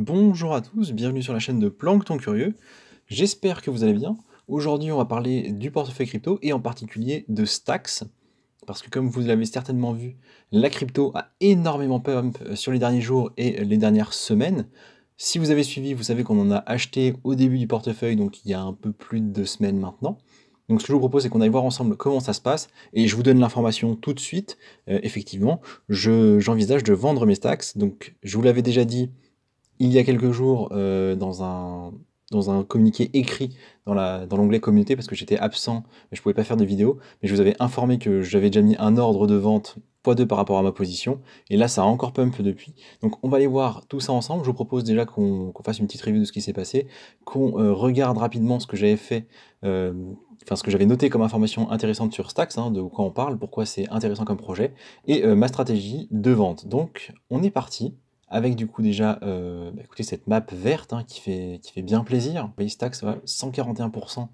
Bonjour à tous, bienvenue sur la chaîne de Plancton Curieux. J'espère que vous allez bien. Aujourd'hui, on va parler du portefeuille crypto et en particulier de Stacks. Parce que comme vous l'avez certainement vu, la crypto a énormément pump sur les derniers jours et les dernières semaines. Si vous avez suivi, vous savez qu'on en a acheté au début du portefeuille, donc il y a un peu plus de 2 semaines maintenant. Donc ce que je vous propose, c'est qu'on aille voir ensemble comment ça se passe, et je vous donne l'information tout de suite. Effectivement, j'envisage de vendre mes stacks. Donc je vous l'avais déjà dit il y a quelques jours dans un communiqué écrit dans l'onglet communauté, parce que j'étais absent, je ne pouvais pas faire de vidéo, mais je vous avais informé que j'avais déjà mis un ordre de vente x2 par rapport à ma position, et là ça a encore pump depuis. Donc on va aller voir tout ça ensemble. Je vous propose déjà qu'on fasse une petite review de ce qui s'est passé, qu'on regarde rapidement ce que j'avais fait, enfin ce que j'avais noté comme information intéressante sur Stacks, hein, de quoi on parle, pourquoi c'est intéressant comme projet, et ma stratégie de vente. Donc on est parti avec du coup déjà, écoutez, cette map verte, hein, qui fait bien plaisir. Vous voyez, Stacks, ouais, 141%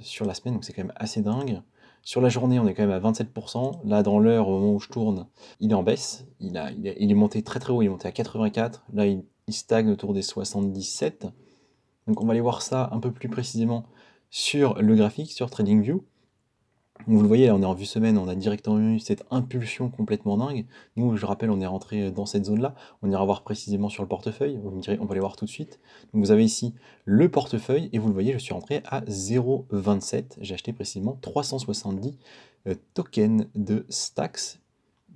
sur la semaine, donc c'est quand même assez dingue. Sur la journée, on est quand même à 27%. Là, dans l'heure, au moment où je tourne, il est en baisse. Il est monté très très haut, il est monté à 84. Là, il stagne autour des 77. Donc on va aller voir ça un peu plus précisément sur le graphique, sur TradingView. Vous le voyez, là, on est en vue semaine, on a directement eu cette impulsion complètement dingue. Nous, je rappelle, on est rentré dans cette zone-là. On ira voir précisément sur le portefeuille. Vous me direz, on va les voir tout de suite. Donc, vous avez ici le portefeuille, et vous le voyez, je suis rentré à 0,27. J'ai acheté précisément 370 tokens de Stacks.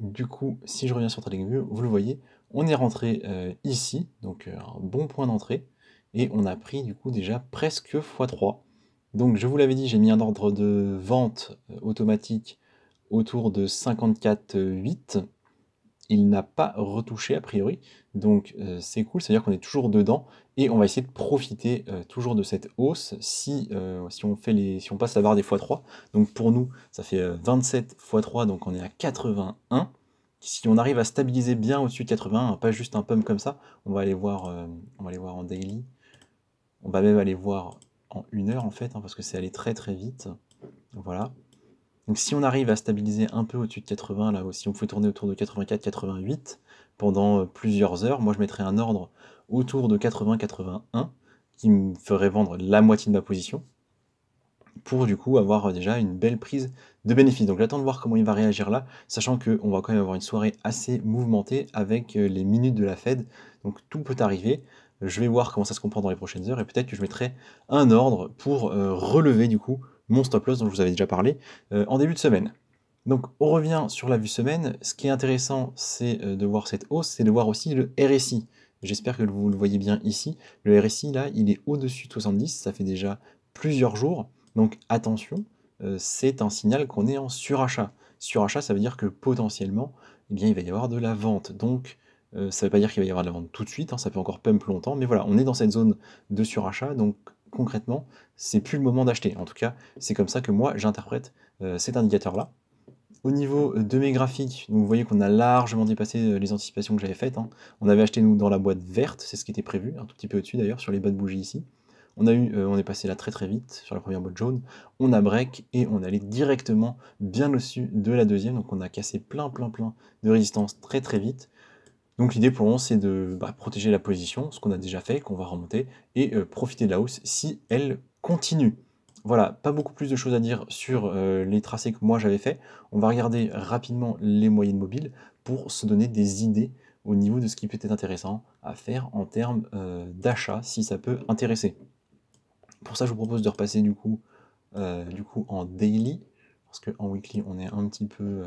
Du coup, si je reviens sur TradingView, vous le voyez, on est rentré ici, donc un bon point d'entrée, et on a pris du coup déjà presque x3. Donc je vous l'avais dit, j'ai mis un ordre de vente automatique autour de 54,8. Il n'a pas retouché a priori, donc c'est cool, c'est-à-dire qu'on est toujours dedans, et on va essayer de profiter toujours de cette hausse si on passe la barre des x3. Donc pour nous, ça fait 27 x3, donc on est à 81. Si on arrive à stabiliser bien au-dessus de 80, hein, pas juste un pump comme ça, on va aller voir en daily. On va même aller voir en 1 heure en fait, hein, parce que c'est allé très très vite. Voilà. Donc si on arrive à stabiliser un peu au-dessus de 80, là aussi, on peut tourner autour de 84-88 pendant plusieurs heures, moi je mettrais un ordre autour de 80-81 qui me ferait vendre la moitié de ma position pour du coup avoir déjà une belle prise de bénéfice. Donc j'attends de voir comment il va réagir là, sachant qu'on va quand même avoir une soirée assez mouvementée avec les minutes de la Fed, donc tout peut arriver. Je vais voir comment ça se comprend dans les prochaines heures, et peut-être que je mettrai un ordre pour relever du coup mon stop loss dont je vous avais déjà parlé en début de semaine. Donc on revient sur la vue semaine. Ce qui est intéressant, c'est de voir cette hausse, c'est de voir aussi le RSI. J'espère que vous le voyez bien ici. Le RSI, là, il est au-dessus de 70, ça fait déjà plusieurs jours. Donc attention, c'est un signal qu'on est en surachat. Surachat, ça veut dire que potentiellement, eh bien, il va y avoir de la vente. Donc ça ne veut pas dire qu'il va y avoir de la vente tout de suite, hein, ça peut encore pump longtemps, mais voilà, on est dans cette zone de surachat, donc concrètement, c'est plus le moment d'acheter. En tout cas, c'est comme ça que moi, j'interprète cet indicateur-là. Au niveau de mes graphiques, donc vous voyez qu'on a largement dépassé les anticipations que j'avais faites, hein. On avait acheté nous dans la boîte verte, c'est ce qui était prévu, un tout petit peu au-dessus d'ailleurs, sur les bas de bougie ici. On est passé là très très vite sur la première boîte jaune, on a break et on allait directement bien au-dessus de la deuxième, donc on a cassé plein de résistance très très vite. Donc l'idée pour nous c'est de protéger la position, ce qu'on a déjà fait, qu'on va remonter, et profiter de la hausse si elle continue. Voilà, pas beaucoup plus de choses à dire sur les tracés que moi j'avais fait. On va regarder rapidement les moyennes mobiles pour se donner des idées au niveau de ce qui peut être intéressant à faire en termes d'achat, si ça peut intéresser. Pour ça, je vous propose de repasser du coup en daily, parce qu'en weekly, on est un petit peu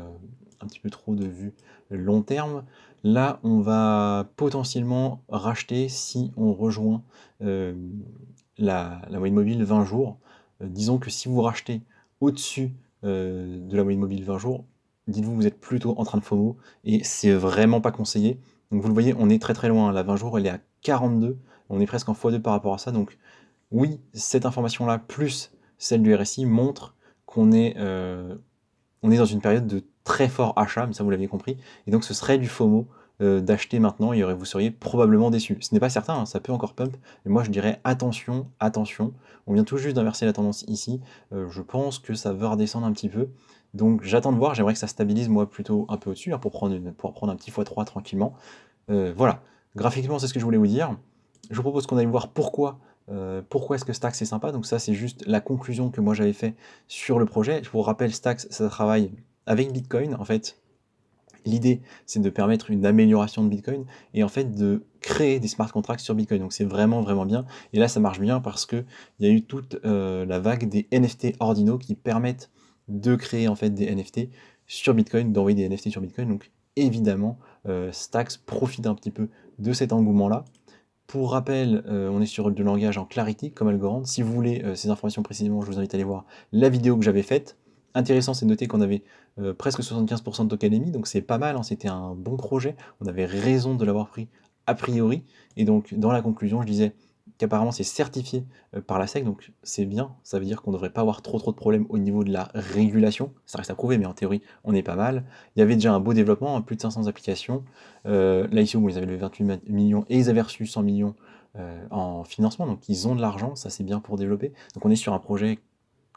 trop de vue long terme. Là, on va potentiellement racheter si on rejoint la moyenne mobile 20 jours. Disons que si vous rachetez au-dessus de la moyenne mobile 20 jours, dites-vous que vous êtes plutôt en train de FOMO, et c'est vraiment pas conseillé. Donc vous le voyez, on est très très loin. La 20 jours, elle est à 42. On est presque en x2 par rapport à ça. Donc oui, cette information-là, plus celle du RSI, montre on est dans une période de très fort achat, mais ça vous l'aviez compris, et donc ce serait du FOMO d'acheter maintenant, et vous seriez probablement déçu. Ce n'est pas certain, hein, ça peut encore pump, mais moi je dirais attention, attention, on vient tout juste d'inverser la tendance ici, je pense que ça va redescendre un petit peu, donc j'attends de voir, j'aimerais que ça stabilise moi plutôt un peu au-dessus, hein, pour prendre un petit x3 tranquillement. Voilà. graphiquement, c'est ce que je voulais vous dire. Je vous propose qu'on aille voir pourquoi est-ce que Stacks c'est sympa. Donc ça, c'est juste la conclusion que moi j'avais fait sur le projet. Je vous rappelle, Stacks, ça travaille avec Bitcoin. En fait, l'idée, c'est de permettre une amélioration de Bitcoin et en fait de créer des smart contracts sur Bitcoin. Donc c'est vraiment, vraiment bien. Et là, ça marche bien parce qu'il y a eu toute la vague des NFT ordinaux qui permettent de créer en fait des NFT sur Bitcoin, d'envoyer des NFT sur Bitcoin. Donc évidemment, Stacks profite un petit peu de cet engouement-là. Pour rappel, on est sur du langage en Clarity comme Algorand. Si vous voulez ces informations précisément, je vous invite à aller voir la vidéo que j'avais faite. Intéressant, c'est de noter qu'on avait presque 75% de token émis, donc c'est pas mal, hein, c'était un bon projet. On avait raison de l'avoir pris a priori. Et donc, dans la conclusion, je disais qu'apparemment c'est certifié par la SEC, donc c'est bien. Ça veut dire qu'on ne devrait pas avoir trop de problèmes au niveau de la régulation. Ça reste à prouver, mais en théorie, on est pas mal. Il y avait déjà un beau développement, hein, plus de 500 applications. Là, ici, ils avaient levé 28 millions et ils avaient reçu 100 millions en financement, donc ils ont de l'argent, ça c'est bien pour développer. Donc on est sur un projet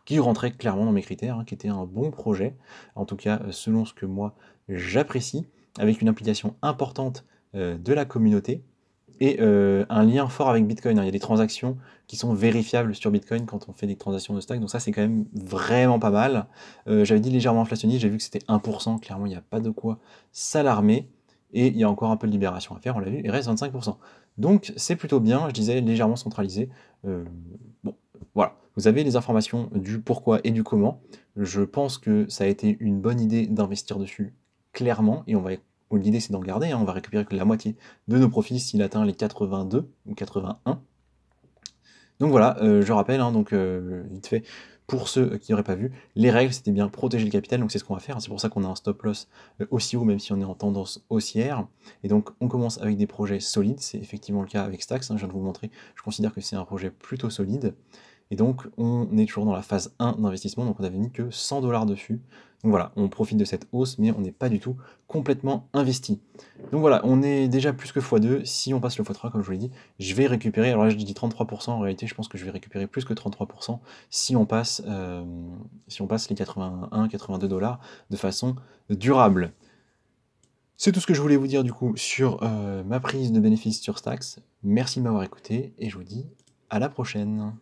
qui rentrait clairement dans mes critères, hein, qui était un bon projet, en tout cas selon ce que moi j'apprécie, avec une implication importante de la communauté et un lien fort avec Bitcoin, hein. Il y a des transactions qui sont vérifiables sur Bitcoin quand on fait des transactions de stack, donc ça c'est quand même vraiment pas mal. J'avais dit légèrement inflationniste, j'ai vu que c'était 1%, clairement il n'y a pas de quoi s'alarmer, et il y a encore un peu de libération à faire, on l'a vu, il reste 25%. Donc c'est plutôt bien, je disais légèrement centralisé. Bon, voilà, vous avez les informations du pourquoi et du comment. Je pense que ça a été une bonne idée d'investir dessus, clairement, et l'idée c'est d'en garder, hein, on va récupérer que la moitié de nos profits s'il atteint les 82 ou 81. Donc voilà, je rappelle, hein, donc vite fait, pour ceux qui n'auraient pas vu, les règles c'était bien protéger le capital, donc c'est ce qu'on va faire, c'est pour ça qu'on a un stop loss aussi haut, même si on est en tendance haussière. Et donc on commence avec des projets solides, c'est effectivement le cas avec Stacks, hein, je viens de vous montrer, je considère que c'est un projet plutôt solide. Et donc, on est toujours dans la phase 1 d'investissement, donc on n'avait mis que 100 $ dessus. Donc voilà, on profite de cette hausse, mais on n'est pas du tout complètement investi. Donc voilà, on est déjà plus que x2. Si on passe le x3, comme je vous l'ai dit, je vais récupérer, alors là je dis 33%, en réalité je pense que je vais récupérer plus que 33% si on passe les 81-82 $ de façon durable. C'est tout ce que je voulais vous dire du coup sur ma prise de bénéfice sur Stacks. Merci de m'avoir écouté et je vous dis à la prochaine.